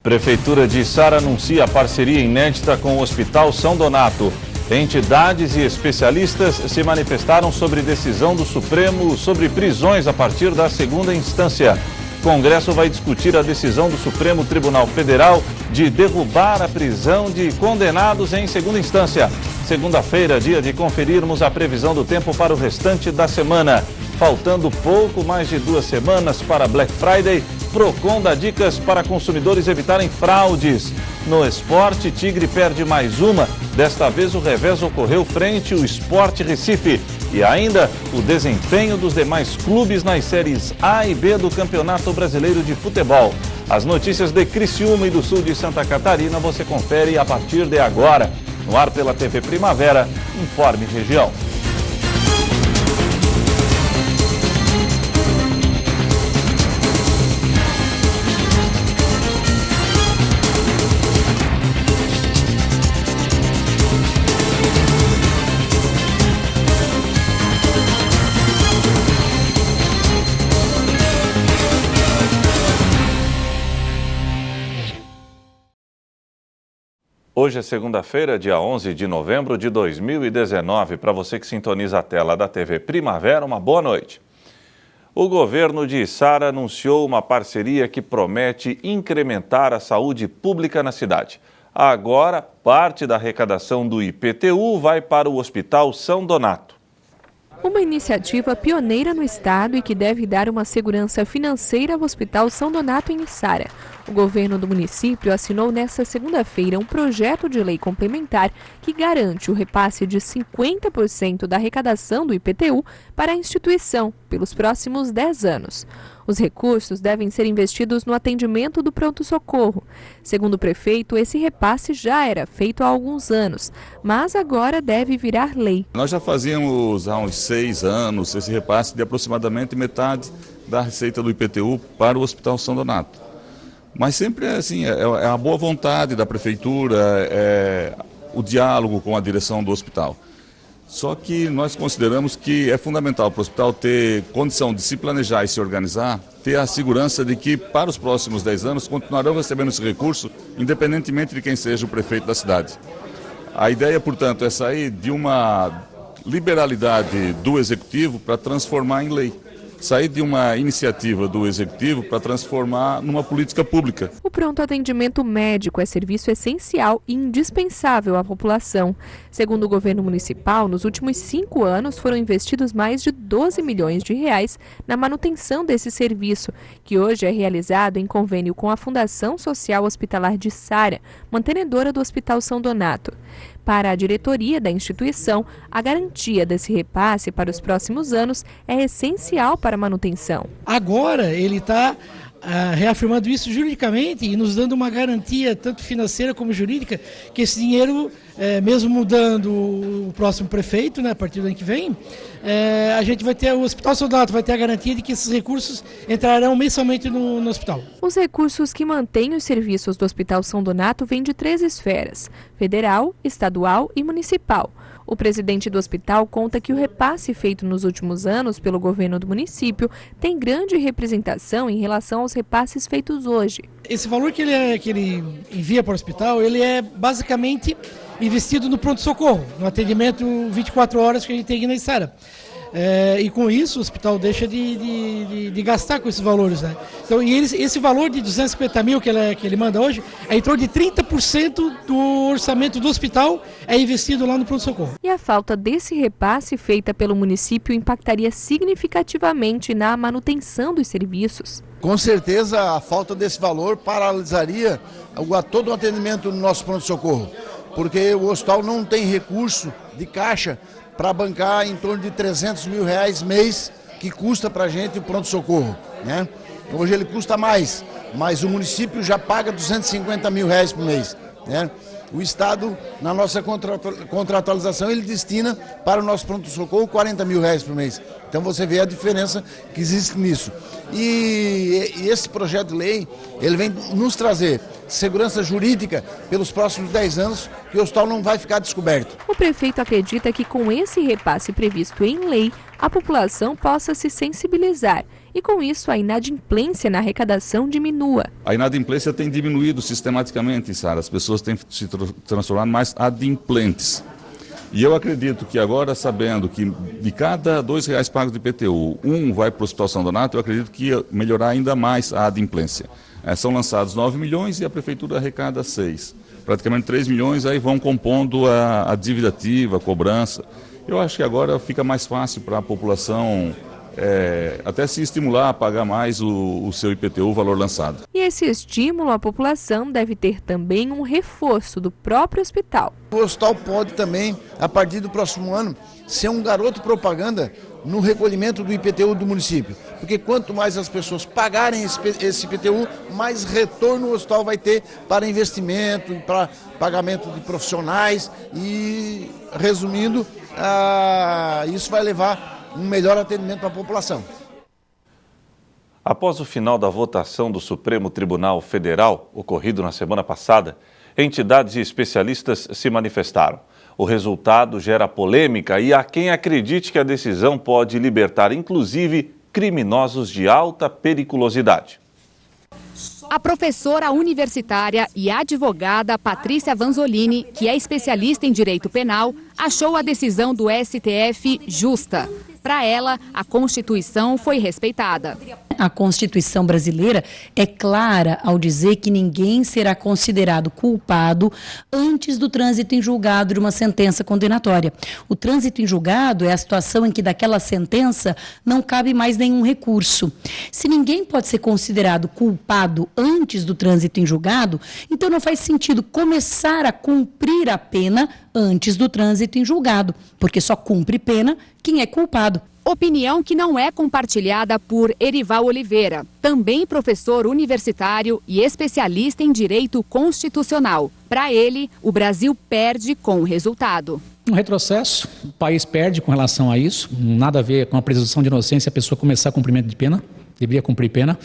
Prefeitura de Içara anuncia parceria inédita com o Hospital São Donato. Entidades e especialistas se manifestaram sobre decisão do Supremo sobre prisões a partir da segunda instância. O Congresso vai discutir a decisão do Supremo Tribunal Federal de derrubar a prisão de condenados em segunda instância. Segunda-feira, dia de conferirmos a previsão do tempo para o restante da semana. Faltando pouco mais de 2 semanas para Black Friday, Procon dá dicas para consumidores evitarem fraudes. No esporte, Tigre perde mais uma. Desta vez o revés ocorreu frente ao Sport Recife. E ainda o desempenho dos demais clubes nas séries A e B do Campeonato Brasileiro de Futebol. As notícias de Criciúma e do sul de Santa Catarina você confere a partir de agora. No ar pela TV Primavera, Informe Região. Hoje é segunda-feira, dia 11 de novembro de 2019. Para você que sintoniza a tela da TV Primavera, uma boa noite. O governo de Içara anunciou uma parceria que promete incrementar a saúde pública na cidade. Agora, parte da arrecadação do IPTU vai para o Hospital São Donato. Uma iniciativa pioneira no estado e que deve dar uma segurança financeira ao Hospital São Donato em Içara. O governo do município assinou nesta segunda-feira um projeto de lei complementar que garante o repasse de 50% da arrecadação do IPTU para a instituição pelos próximos 10 anos. Os recursos devem ser investidos no atendimento do pronto-socorro. Segundo o prefeito, esse repasse já era feito há alguns anos, mas agora deve virar lei. Nós já fazíamos há uns 6 anos esse repasse de aproximadamente metade da receita do IPTU para o Hospital São Donato. Mas sempre é assim, é a boa vontade da prefeitura, o diálogo com a direção do hospital. Só que nós consideramos que é fundamental para o hospital ter condição de se planejar e se organizar, ter a segurança de que para os próximos 10 anos continuarão recebendo esse recurso, independentemente de quem seja o prefeito da cidade. A ideia, portanto, é sair de uma liberalidade do Executivo para transformar em lei. Sair de uma iniciativa do Executivo para transformar numa política pública. O pronto atendimento médico é serviço essencial e indispensável à população. Segundo o governo municipal, nos últimos 5 anos foram investidos mais de 12 milhões de reais na manutenção desse serviço, que hoje é realizado em convênio com a Fundação Social Hospitalar de Içara, mantenedora do Hospital São Donato. Para a diretoria da instituição, a garantia desse repasse para os próximos anos é essencial para a manutenção. Agora ele está reafirmando isso juridicamente e nos dando uma garantia, tanto financeira como jurídica, que esse dinheiro, mesmo mudando o próximo prefeito, né, a partir do ano que vem, a gente vai ter, o Hospital São Donato vai ter a garantia de que esses recursos entrarão mensalmente no hospital. Os recursos que mantêm os serviços do Hospital São Donato vêm de 3 esferas: federal, estadual e municipal. O presidente do hospital conta que o repasse feito nos últimos anos pelo governo do município tem grande representação em relação aos repasses feitos hoje. Esse valor que ele envia para o hospital, ele é basicamente investido no pronto-socorro, no atendimento 24 horas que a gente tem aqui na Içara. E com isso o hospital deixa de gastar com esses valores, né? Então, e esse valor de 250 mil que ele manda hoje, é em torno de 30% do orçamento do hospital é investido lá no pronto-socorro. E a falta desse repasse feita pelo município impactaria significativamente na manutenção dos serviços. Com certeza a falta desse valor paralisaria todo o atendimento no nosso pronto-socorro, porque o hospital não tem recurso de caixa para bancar em torno de 300 mil reais mês que custa para a gente o pronto-socorro, né? Hoje ele custa mais, mas o município já paga 250 mil reais por mês, né? O Estado, na nossa contratualização, ele destina para o nosso pronto-socorro 40 mil reais por mês. Então você vê a diferença que existe nisso. E esse projeto de lei, ele vem nos trazer segurança jurídica pelos próximos 10 anos, que o hospital não vai ficar descoberto. O prefeito acredita que com esse repasse previsto em lei, a população possa se sensibilizar e com isso a inadimplência na arrecadação diminua. A inadimplência tem diminuído sistematicamente, Sara. As pessoas têm se transformado mais adimplentes. E eu acredito que agora, sabendo que de cada R$2 pagos de IPTU, um vai para o Hospital São Donato, eu acredito que ia melhorar ainda mais a adimplência. São lançados 9 milhões e a Prefeitura arrecada 6. Praticamente 3 milhões aí vão compondo a dívida ativa, a cobrança. Eu acho que agora fica mais fácil para a população até se estimular a pagar mais o seu IPTU, o valor lançado. E esse estímulo à população deve ter também um reforço do próprio hospital. O hospital pode também, a partir do próximo ano, ser um garoto propaganda no recolhimento do IPTU do município. Porque quanto mais as pessoas pagarem esse IPTU, mais retorno o hospital vai ter para investimento, para pagamento de profissionais e, resumindo, isso vai levar um melhor atendimento para a população. Após o final da votação do Supremo Tribunal Federal, ocorrido na semana passada, entidades e especialistas se manifestaram. O resultado gera polêmica e há quem acredite que a decisão pode libertar, inclusive, criminosos de alta periculosidade. A professora universitária e advogada Patrícia Vanzolini, que é especialista em direito penal, achou a decisão do STF justa. Para ela, a Constituição foi respeitada. A Constituição brasileira é clara ao dizer que ninguém será considerado culpado antes do trânsito em julgado de uma sentença condenatória. O trânsito em julgado é a situação em que daquela sentença não cabe mais nenhum recurso. Se ninguém pode ser considerado culpado antes do trânsito em julgado, então não faz sentido começar a cumprir a pena antes do trânsito em julgado, porque só cumpre pena quem é culpado. Opinião que não é compartilhada por Erival Oliveira, também professor universitário e especialista em direito constitucional. Para ele, o Brasil perde com o resultado. Um retrocesso, o país perde com relação a isso, nada a ver com a presunção de inocência, a pessoa começar cumprimento de pena, deveria cumprir pena.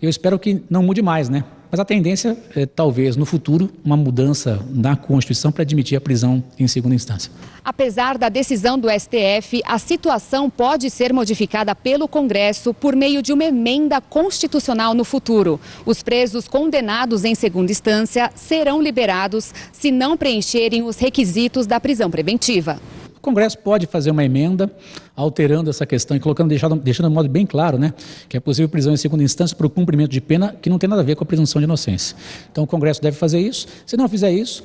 Eu espero que não mude mais, né? Mas a tendência é, talvez, no futuro, uma mudança na Constituição para admitir a prisão em segunda instância. Apesar da decisão do STF, a situação pode ser modificada pelo Congresso por meio de uma emenda constitucional no futuro. Os presos condenados em segunda instância serão liberados se não preencherem os requisitos da prisão preventiva. O Congresso pode fazer uma emenda alterando essa questão e deixando de modo bem claro, né, que é possível prisão em segunda instância para o cumprimento de pena que não tem nada a ver com a presunção de inocência. Então o Congresso deve fazer isso. Se não fizer isso,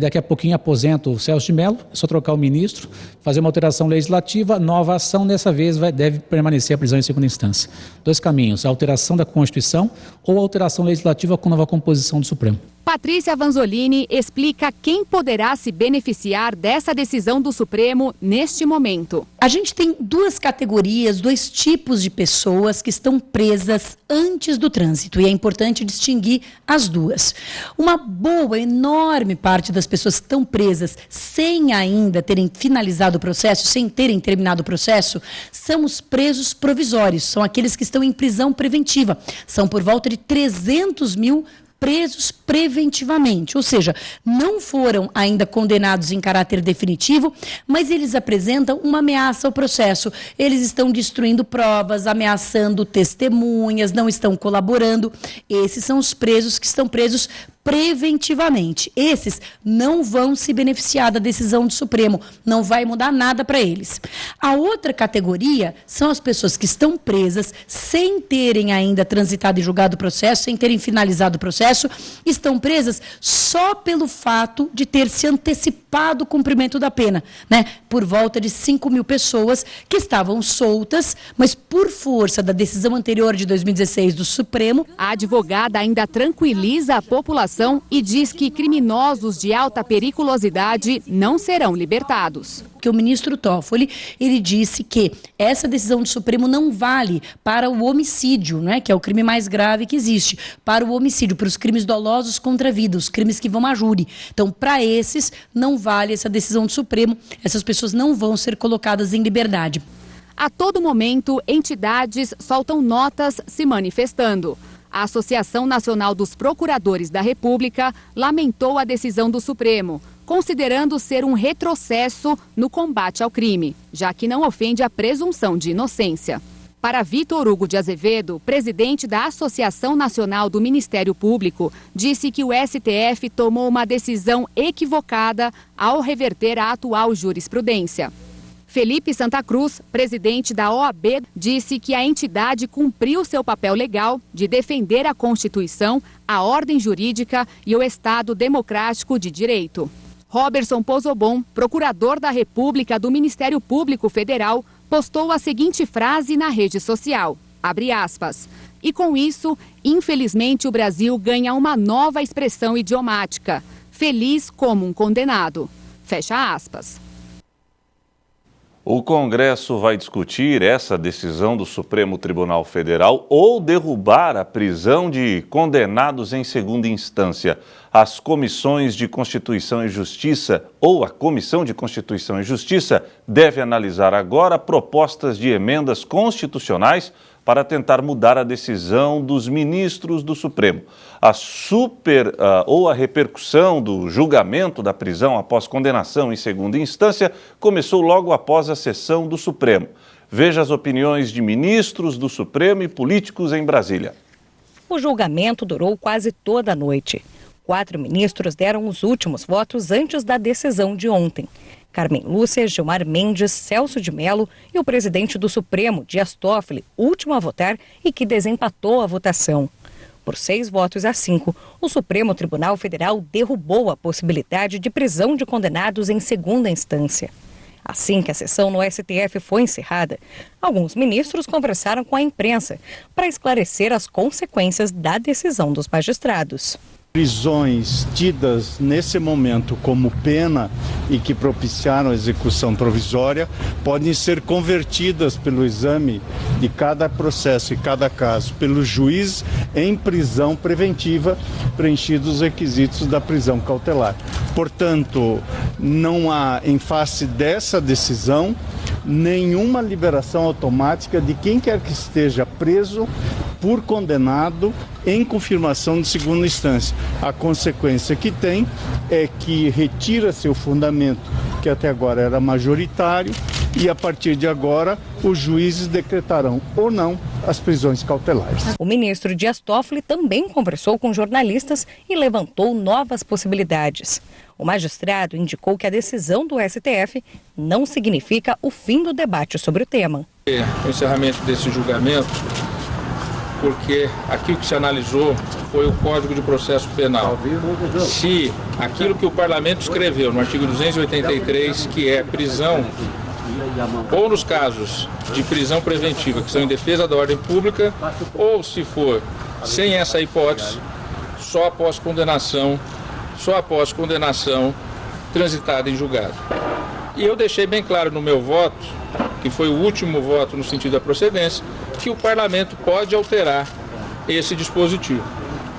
daqui a pouquinho aposenta o Celso de Mello, é só trocar o ministro, fazer uma alteração legislativa, nova ação, dessa vez deve permanecer a prisão em segunda instância. Dois caminhos, a alteração da Constituição ou a alteração legislativa com nova composição do Supremo. Patrícia Vanzolini explica quem poderá se beneficiar dessa decisão do Supremo neste momento. A gente tem duas categorias, dois tipos de pessoas que estão presas antes do trânsito e é importante distinguir as duas. Uma boa, enorme parte das pessoas que estão presas sem ainda terem finalizado o processo, sem terem terminado o processo, são os presos provisórios, são aqueles que estão em prisão preventiva. São por volta de 300 mil presos preventivamente, ou seja, não foram ainda condenados em caráter definitivo, mas eles apresentam uma ameaça ao processo. Eles estão destruindo provas, ameaçando testemunhas, não estão colaborando. Esses são os presos que estão presos preventivamente. Esses não vão se beneficiar da decisão do Supremo, não vai mudar nada para eles. A outra categoria são as pessoas que estão presas sem terem ainda transitado e julgado o processo, sem terem finalizado o processo, estão presas só pelo fato de ter se antecipado o cumprimento da pena, né? Por volta de 5 mil pessoas que estavam soltas, mas por força da decisão anterior de 2016 do Supremo. A advogada ainda tranquiliza a população e diz que criminosos de alta periculosidade não serão libertados. Que o ministro Toffoli, ele disse que essa decisão do Supremo não vale para o homicídio, né, que é o crime mais grave que existe, para o homicídio, para os crimes dolosos contra a vida, os crimes que vão a júri. Então, para esses, não vale essa decisão do Supremo, essas pessoas não vão ser colocadas em liberdade. A todo momento, entidades soltam notas se manifestando. A Associação Nacional dos Procuradores da República lamentou a decisão do Supremo, considerando ser um retrocesso no combate ao crime, já que não ofende a presunção de inocência. Para Vitor Hugo de Azevedo, presidente da Associação Nacional do Ministério Público, disse que o STF tomou uma decisão equivocada ao reverter a atual jurisprudência. Felipe Santa Cruz, presidente da OAB, disse que a entidade cumpriu seu papel legal de defender a Constituição, a ordem jurídica e o Estado democrático de direito. Roberson Pozobon, procurador da República do Ministério Público Federal, postou a seguinte frase na rede social, abre aspas, e com isso, infelizmente o Brasil ganha uma nova expressão idiomática, feliz como um condenado, fecha aspas. O Congresso vai discutir essa decisão do Supremo Tribunal Federal ou derrubar a prisão de condenados em segunda instância. As comissões de Constituição e Justiça ou a Comissão de Constituição e Justiça deve analisar agora propostas de emendas constitucionais para tentar mudar a decisão dos ministros do Supremo. A repercussão do julgamento da prisão após condenação em segunda instância começou logo após a sessão do Supremo. Veja as opiniões de ministros do Supremo e políticos em Brasília. O julgamento durou quase toda a noite. 4 ministros deram os últimos votos antes da decisão de ontem. Carmen Lúcia, Gilmar Mendes, Celso de Mello e o presidente do Supremo, Dias Toffoli, último a votar e que desempatou a votação. Por 6-5, o Supremo Tribunal Federal derrubou a possibilidade de prisão de condenados em segunda instância. Assim que a sessão no STF foi encerrada, alguns ministros conversaram com a imprensa para esclarecer as consequências da decisão dos magistrados. Prisões tidas nesse momento como pena e que propiciaram a execução provisória podem ser convertidas pelo exame de cada processo e cada caso pelo juiz em prisão preventiva, preenchidos os requisitos da prisão cautelar. Portanto, não há, em face dessa decisão, nenhuma liberação automática de quem quer que esteja preso por condenado em confirmação de segunda instância. A consequência que tem é que retira-se o fundamento que até agora era majoritário e a partir de agora os juízes decretarão ou não as prisões cautelares. O ministro Dias Toffoli também conversou com jornalistas e levantou novas possibilidades. O magistrado indicou que a decisão do STF não significa o fim do debate sobre o tema. O encerramento desse julgamento, porque aquilo que se analisou foi o Código de Processo Penal. Se aquilo que o Parlamento escreveu no artigo 283, que é prisão, ou nos casos de prisão preventiva, que são em defesa da ordem pública, ou se for sem essa hipótese, só após condenação transitada em julgado. E eu deixei bem claro no meu voto, que foi o último voto no sentido da procedência, que o Parlamento pode alterar esse dispositivo.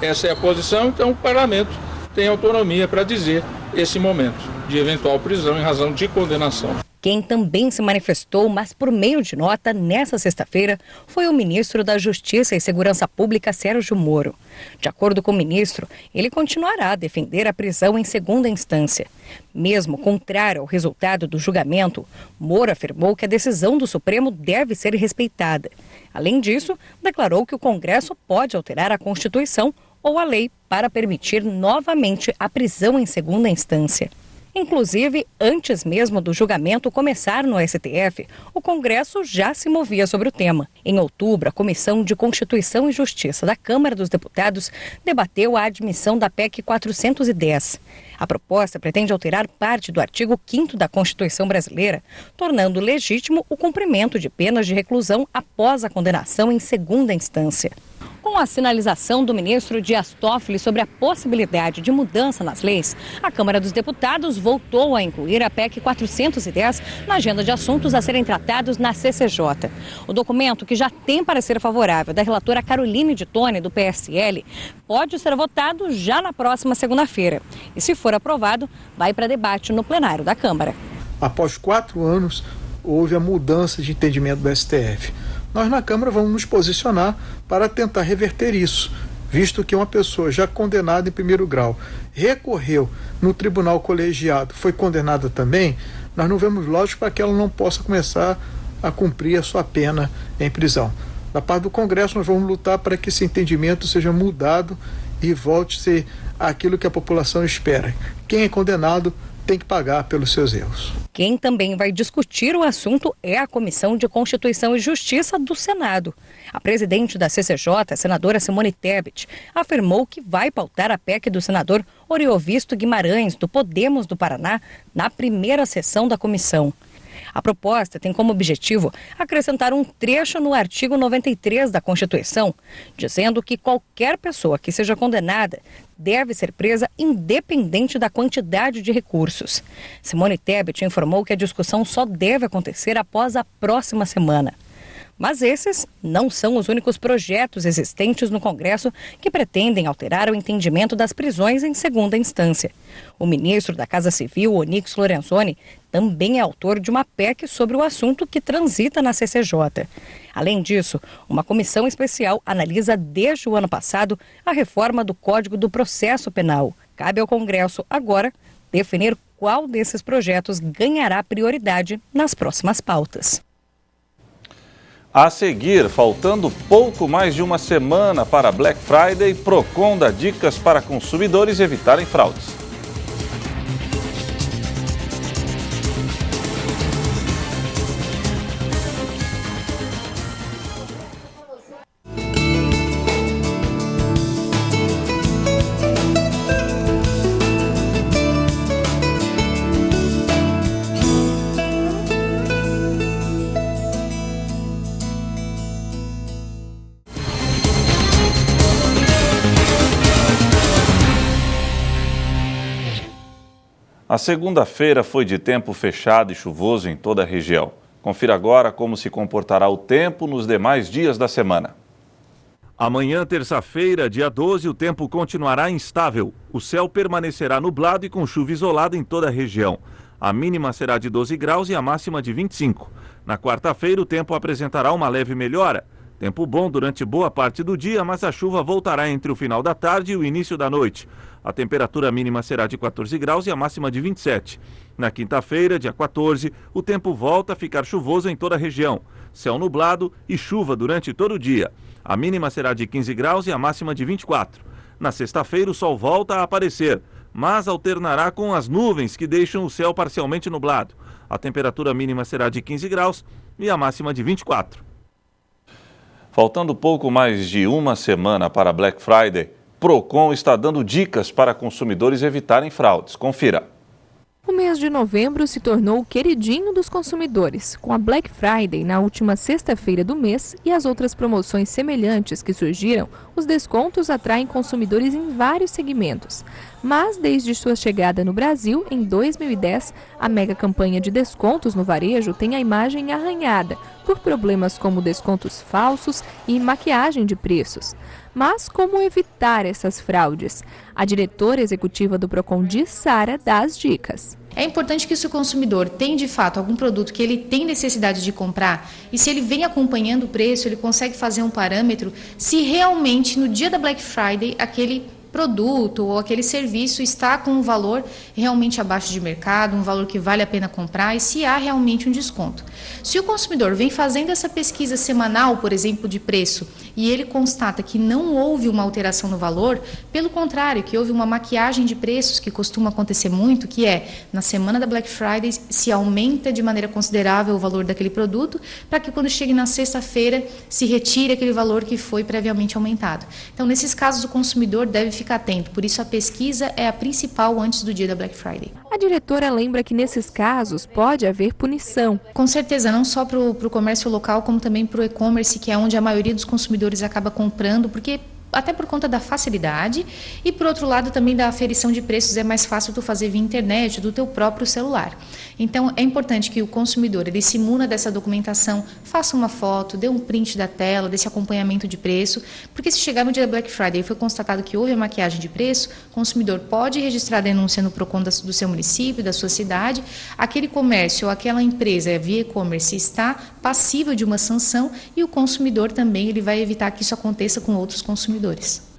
Essa é a posição, então o Parlamento tem autonomia para dizer esse momento de eventual prisão em razão de condenação. Quem também se manifestou, mas por meio de nota, nesta sexta-feira, foi o ministro da Justiça e Segurança Pública, Sérgio Moro. De acordo com o ministro, ele continuará a defender a prisão em segunda instância. Mesmo contrário ao resultado do julgamento, Moro afirmou que a decisão do Supremo deve ser respeitada. Além disso, declarou que o Congresso pode alterar a Constituição ou a lei para permitir novamente a prisão em segunda instância. Inclusive, antes mesmo do julgamento começar no STF, o Congresso já se movia sobre o tema. Em outubro, a Comissão de Constituição e Justiça da Câmara dos Deputados debateu a admissão da PEC 410. A proposta pretende alterar parte do artigo 5º da Constituição brasileira, tornando legítimo o cumprimento de penas de reclusão após a condenação em segunda instância. Com a sinalização do ministro Dias Toffoli sobre a possibilidade de mudança nas leis, a Câmara dos Deputados voltou a incluir a PEC 410 na agenda de assuntos a serem tratados na CCJ. O documento, que já tem parecer favorável da relatora Caroline de Tone, do PSL, pode ser votado já na próxima segunda-feira. E, se for aprovado, vai para debate no plenário da Câmara. Após 4 anos, houve a mudança de entendimento do STF. Nós na Câmara vamos nos posicionar para tentar reverter isso, visto que uma pessoa já condenada em primeiro grau recorreu no tribunal colegiado, foi condenada também, nós não vemos lógico para que ela não possa começar a cumprir a sua pena em prisão. Da parte do Congresso, nós vamos lutar para que esse entendimento seja mudado e volte a ser aquilo que a população espera. Quem é condenado tem que pagar pelos seus erros. Quem também vai discutir o assunto é a Comissão de Constituição e Justiça do Senado. A presidente da CCJ, a senadora Simone Tebet, afirmou que vai pautar a PEC do senador Oriovisto Guimarães, do Podemos do Paraná, na primeira sessão da comissão. A proposta tem como objetivo acrescentar um trecho no artigo 93 da Constituição, dizendo que qualquer pessoa que seja condenada deve ser presa independente da quantidade de recursos. Simone Tebet informou que a discussão só deve acontecer após a próxima semana. Mas esses não são os únicos projetos existentes no Congresso que pretendem alterar o entendimento das prisões em segunda instância. O ministro da Casa Civil, Onyx Lorenzoni, também é autor de uma PEC sobre o assunto que transita na CCJ. Além disso, uma comissão especial analisa desde o ano passado a reforma do Código do Processo Penal. Cabe ao Congresso agora definir qual desses projetos ganhará prioridade nas próximas pautas. A seguir, faltando pouco mais de uma semana para Black Friday, Procon dá dicas para consumidores evitarem fraudes. A segunda-feira foi de tempo fechado e chuvoso em toda a região. Confira agora como se comportará o tempo nos demais dias da semana. Amanhã, terça-feira, dia 12, o tempo continuará instável. O céu permanecerá nublado e com chuva isolada em toda a região. A mínima será de 12 graus e a máxima de 25. Na quarta-feira, o tempo apresentará uma leve melhora. Tempo bom durante boa parte do dia, mas a chuva voltará entre o final da tarde e o início da noite. A temperatura mínima será de 14 graus e a máxima de 27. Na quinta-feira, dia 14, o tempo volta a ficar chuvoso em toda a região. Céu nublado e chuva durante todo o dia. A mínima será de 15 graus e a máxima de 24. Na sexta-feira, o sol volta a aparecer, mas alternará com as nuvens que deixam o céu parcialmente nublado. A temperatura mínima será de 15 graus e a máxima de 24. Faltando pouco mais de uma semana para Black Friday, Procon está dando dicas para consumidores evitarem fraudes. Confira. O mês de novembro se tornou o queridinho dos consumidores, com a Black Friday na última sexta-feira do mês e as outras promoções semelhantes que surgiram, os descontos atraem consumidores em vários segmentos. Mas desde sua chegada no Brasil, em 2010, a mega campanha de descontos no varejo tem a imagem arranhada por problemas como descontos falsos e maquiagem de preços. Mas como evitar essas fraudes? A diretora executiva do Procon, Sara, dá as dicas. É importante que se o consumidor tem de fato algum produto que ele tem necessidade de comprar e se ele vem acompanhando o preço, ele consegue fazer um parâmetro se realmente no dia da Black Friday aquele produto ou aquele serviço está com um valor realmente abaixo de mercado, um valor que vale a pena comprar e se há realmente um desconto. Se o consumidor vem fazendo essa pesquisa semanal, por exemplo, de preço, e ele constata que não houve uma alteração no valor, pelo contrário, que houve uma maquiagem de preços que costuma acontecer muito, que é, na semana da Black Friday, se aumenta de maneira considerável o valor daquele produto, para que quando chegue na sexta-feira, se retire aquele valor que foi previamente aumentado. Então, nesses casos, o consumidor deve ficar atento, por isso a pesquisa é a principal antes do dia da Black Friday. A diretora lembra que nesses casos pode haver punição. Com certeza, não só para o comércio local, como também para o e-commerce, que é onde a maioria dos consumidores acaba comprando, porque até por conta da facilidade e por outro lado também da aferição de preços é mais fácil tu fazer via internet, do teu próprio celular. Então é importante que o consumidor ele se imuna dessa documentação, faça uma foto, dê um print da tela, desse acompanhamento de preço, porque se chegar no dia da Black Friday e foi constatado que houve a maquiagem de preço, o consumidor pode registrar a denúncia no Procon do seu município, da sua cidade, aquele comércio ou aquela empresa via e-commerce está passível de uma sanção e o consumidor também ele vai evitar que isso aconteça com outros consumidores.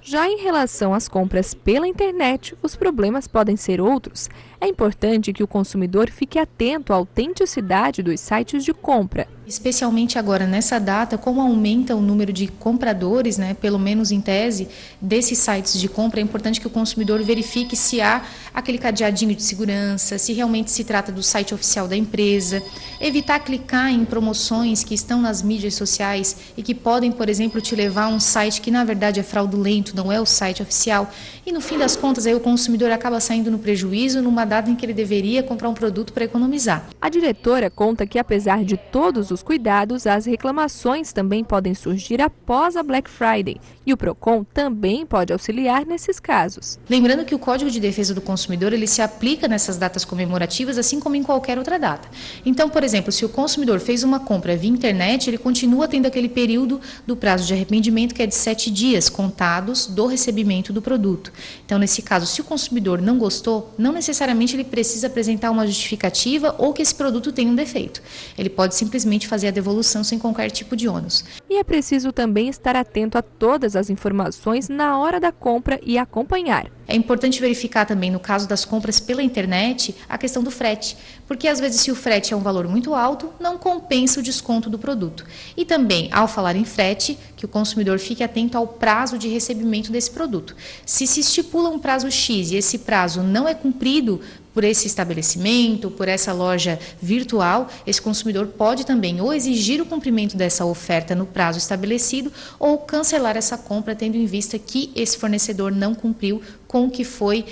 Já em relação às compras pela internet, os problemas podem ser outros. É importante que o consumidor fique atento à autenticidade dos sites de compra. Especialmente agora, nessa data, como aumenta o número de compradores, né, pelo menos em tese, desses sites de compra, é importante que o consumidor verifique se há aquele cadeadinho de segurança, se realmente se trata do site oficial da empresa, evitar clicar em promoções que estão nas mídias sociais e que podem, por exemplo, te levar a um site que na verdade é fraudulento, não é o site oficial. E no fim das contas, aí o consumidor acaba saindo no prejuízo numa data em que ele deveria comprar um produto para economizar. A diretora conta que, apesar de todos os cuidados, as reclamações também podem surgir após a Black Friday e o Procon também pode auxiliar nesses casos. Lembrando que o Código de Defesa do Consumidor ele se aplica nessas datas comemorativas, assim como em qualquer outra data. Então, por exemplo, se o consumidor fez uma compra via internet, ele continua tendo aquele período do prazo de arrependimento que é de 7 dias contados do recebimento do produto. Então, nesse caso, se o consumidor não gostou, não necessariamente ele precisa apresentar uma justificativa ou que esse produto tem um defeito. Ele pode simplesmente fazer a devolução sem qualquer tipo de ônus. E é preciso também estar atento a todas as informações na hora da compra e acompanhar. É importante verificar também, no caso das compras pela internet, a questão do frete, porque às vezes se o frete é um valor muito alto, não compensa o desconto do produto. E também, ao falar em frete, que o consumidor fique atento ao prazo de recebimento desse produto. Se estipula um prazo X e esse prazo não é cumprido por esse estabelecimento, por essa loja virtual, esse consumidor pode também ou exigir o cumprimento dessa oferta no prazo estabelecido ou cancelar essa compra, tendo em vista que esse fornecedor não cumpriu com o que foi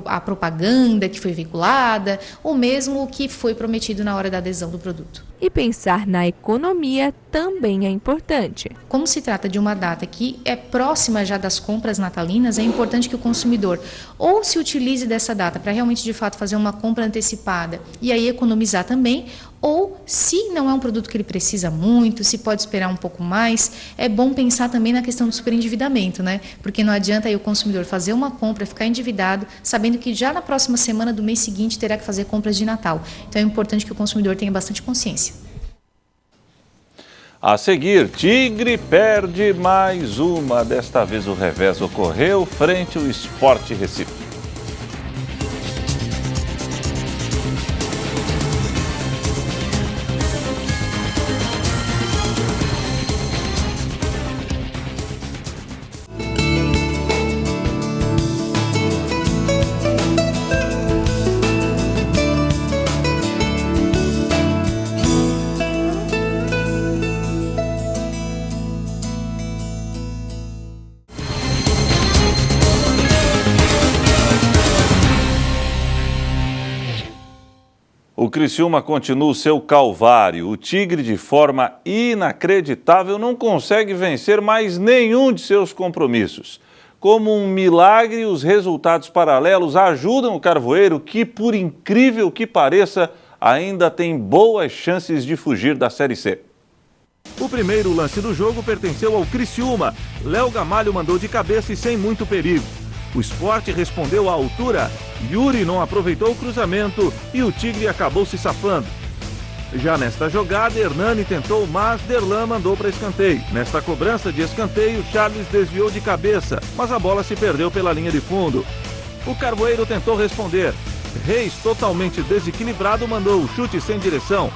a propaganda que foi veiculada ou mesmo o que foi prometido na hora da adesão do produto. E pensar na economia também é importante. Como se trata de uma data que é próxima já das compras natalinas, é importante que o consumidor ou se utilize dessa data para realmente de fato fazer uma compra antecipada e aí economizar também, ou se não é um produto que ele precisa muito, se pode esperar um pouco mais, é bom pensar também na questão do superendividamento, né? Porque não adianta aí o consumidor fazer uma compra, ficar endividado, sabendo que já na próxima semana do mês seguinte terá que fazer compras de Natal. Então é importante que o consumidor tenha bastante consciência. A seguir, Tigre perde mais uma. Desta vez o revés ocorreu frente ao Sport Recife. O Criciúma continua o seu calvário. O Tigre, de forma inacreditável, não consegue vencer mais nenhum de seus compromissos. Como um milagre, os resultados paralelos ajudam o Carvoeiro, que, por incrível que pareça, ainda tem boas chances de fugir da Série C. O primeiro lance do jogo pertenceu ao Criciúma. Léo Gamalho mandou de cabeça e sem muito perigo. O Sport respondeu à altura, Yuri não aproveitou o cruzamento e o Tigre acabou se safando. Já nesta jogada, Hernani tentou, mas Derlan mandou para escanteio. Nesta cobrança de escanteio, Charles desviou de cabeça, mas a bola se perdeu pela linha de fundo. O Carvoeiro tentou responder. Reis, totalmente desequilibrado, mandou o chute sem direção.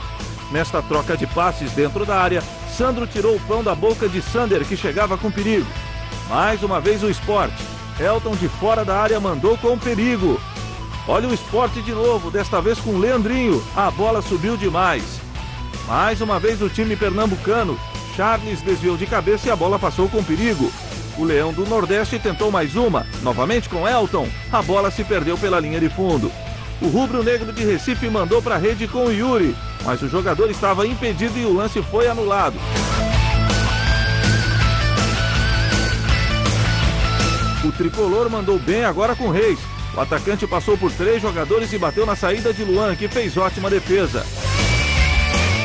Nesta troca de passes dentro da área, Sandro tirou o pão da boca de Sander, que chegava com perigo. Mais uma vez o Sport. Elton, de fora da área, mandou com perigo. Olha o Sport de novo, desta vez com Leandrinho. A bola subiu demais. Mais uma vez o time pernambucano. Charles desviou de cabeça e a bola passou com perigo. O Leão do Nordeste tentou mais uma, novamente com Elton. A bola se perdeu pela linha de fundo. O rubro-negro de Recife mandou para a rede com o Yuri, mas o jogador estava impedido e o lance foi anulado. O tricolor mandou bem agora com Reis. O atacante passou por 3 jogadores e bateu na saída de Luan, que fez ótima defesa.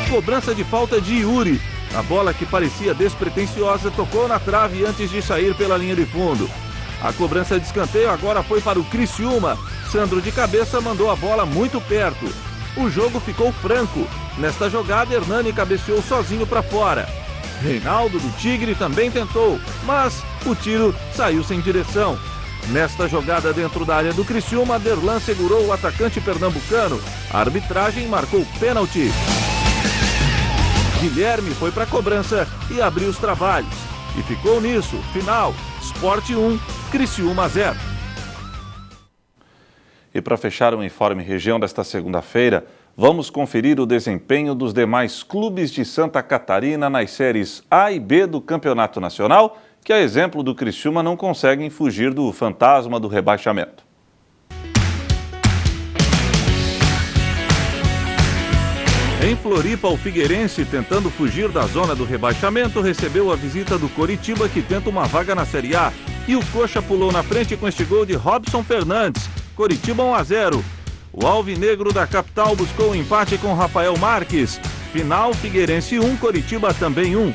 Cobrança de falta de Yuri. A bola, que parecia despretensiosa, tocou na trave antes de sair pela linha de fundo. A cobrança de escanteio agora foi para o Criciúma. Sandro, de cabeça, mandou a bola muito perto. O jogo ficou franco. Nesta jogada, Hernani cabeceou sozinho para fora. Reinaldo, do Tigre, também tentou, mas o tiro saiu sem direção. Nesta jogada dentro da área do Criciúma, Derlan segurou o atacante pernambucano. A arbitragem marcou pênalti. Guilherme foi para a cobrança e abriu os trabalhos. E ficou nisso, final, Sport 1, Criciúma 0. E para fechar o Informe Região desta segunda-feira, vamos conferir o desempenho dos demais clubes de Santa Catarina nas séries A e B do Campeonato Nacional, que, a exemplo do Criciúma, não conseguem fugir do fantasma do rebaixamento. Em Floripa, o Figueirense, tentando fugir da zona do rebaixamento, recebeu a visita do Coritiba, que tenta uma vaga na Série A. E o Coxa pulou na frente com este gol de Robson Fernandes. Coritiba 1-0. O alvinegro da capital buscou o empate com Rafael Marques. Final, Figueirense 1, Coritiba também 1.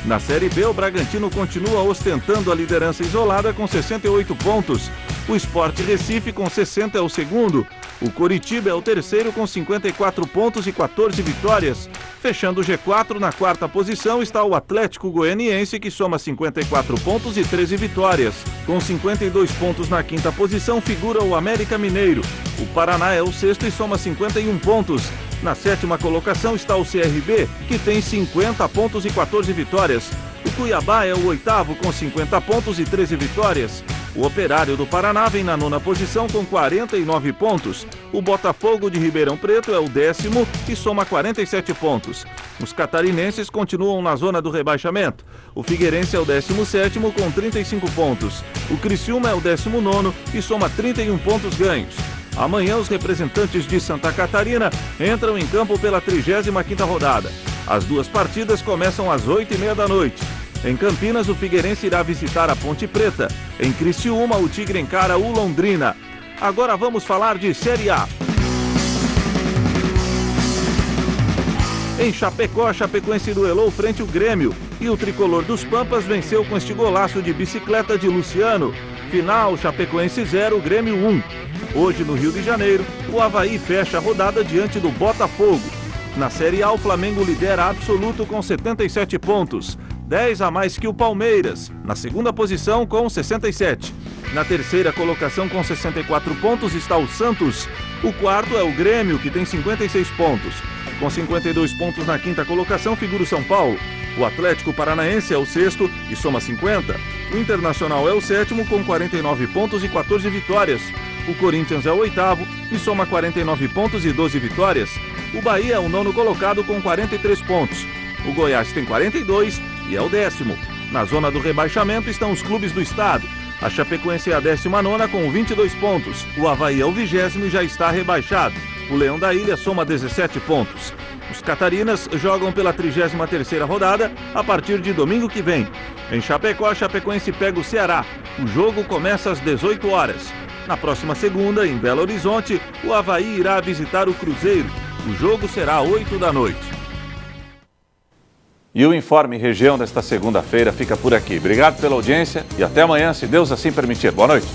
Na Série B, o Bragantino continua ostentando a liderança isolada com 68 pontos. O Sport Recife com 60 é o segundo. O Coritiba é o terceiro com 54 pontos e 14 vitórias. Fechando o G4, na quarta posição está o Atlético Goianiense, que soma 54 pontos e 13 vitórias. Com 52 pontos na quinta posição figura o América Mineiro. O Paraná é o sexto e soma 51 pontos. Na sétima colocação está o CRB, que tem 50 pontos e 14 vitórias. O Cuiabá é o oitavo com 50 pontos e 13 vitórias. O Operário do Paraná vem na nona posição com 49 pontos. O Botafogo de Ribeirão Preto é o 10º e soma 47 pontos. Os catarinenses continuam na zona do rebaixamento. O Figueirense é o 17º com 35 pontos. O Criciúma é o 19º e soma 31 pontos ganhos. Amanhã, os representantes de Santa Catarina entram em campo pela 35ª rodada. As duas partidas começam às 20h30 da noite. Em Campinas, o Figueirense irá visitar a Ponte Preta. Em Criciúma, o Tigre encara o Londrina. Agora vamos falar de Série A. Em Chapecó, a Chapecoense duelou frente ao Grêmio. E o tricolor dos Pampas venceu com este golaço de bicicleta de Luciano. Final, Chapecoense 0, Grêmio 1. Hoje, no Rio de Janeiro, o Avaí fecha a rodada diante do Botafogo. Na Série A, o Flamengo lidera absoluto com 77 pontos. 10 a mais que o Palmeiras, na segunda posição com 67. Na terceira colocação com 64 pontos está o Santos. O quarto é o Grêmio, que tem 56 pontos. Com 52 pontos na quinta colocação figura o São Paulo. O Atlético Paranaense é o sexto e soma 50. O Internacional é o sétimo com 49 pontos e 14 vitórias. O Corinthians é o oitavo e soma 49 pontos e 12 vitórias. O Bahia é o nono colocado com 43 pontos. O Goiás tem 42 e é o 10º. Na zona do rebaixamento estão os clubes do estado. A Chapecoense é a 19ª com 22 pontos. O Avaí é o 20º e já está rebaixado. O Leão da Ilha soma 17 pontos. Os catarinas jogam pela 33ª rodada a partir de domingo que vem. Em Chapecó, a Chapecoense pega o Ceará. O jogo começa às 18 horas. Na próxima segunda, em Belo Horizonte, o Avaí irá visitar o Cruzeiro. O jogo será às 8 da noite. E o Informe Região desta segunda-feira fica por aqui. Obrigado pela audiência e até amanhã, se Deus assim permitir. Boa noite.